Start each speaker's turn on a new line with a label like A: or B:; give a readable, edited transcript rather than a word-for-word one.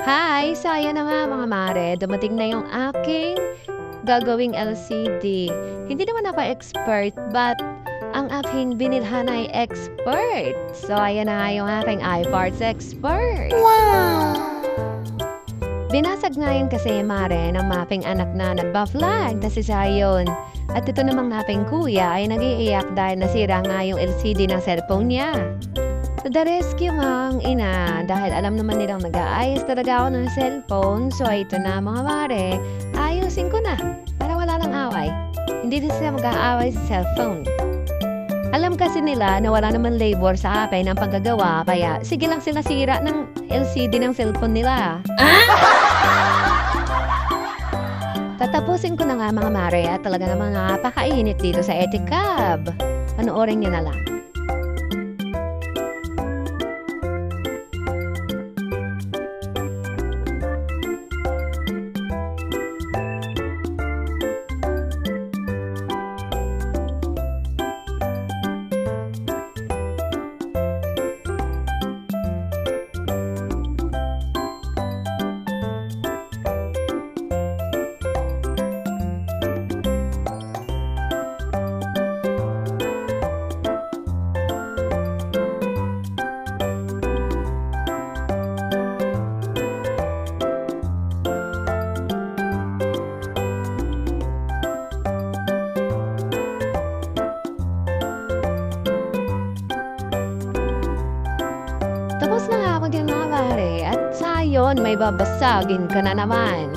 A: Hi! So ayan na nga mga mare, dumating na yung aking gagawing LCD. Hindi naman ako expert, but ang aking binilhan ay expert. So ayan na nga yung aking iParts expert. Binasag nga yun kasi mare ng maping anak na nagba-vlog na si Zion. At ito namang naping kuya ay nag-iiyak dahil nasira nga yung LCD ng cellphone niya. To the rescue nga ang ina dahil alam naman nilang nag-aayos talaga ako ng cellphone. So ito na mga mare, ayusin ko na para wala lang away. Hindi din sila mag-aaway sa cellphone. Alam kasi nila na wala naman labor sa akin ang paggagawa kaya sige lang sila sira ng LCD ng cellphone nila. Tatapusin ko na nga mga mare at talaga namang napakainit dito sa Etikab. Panoorin niyo na lang. Tapos na nga ako din mga pare at sayon may babasagin ka na naman.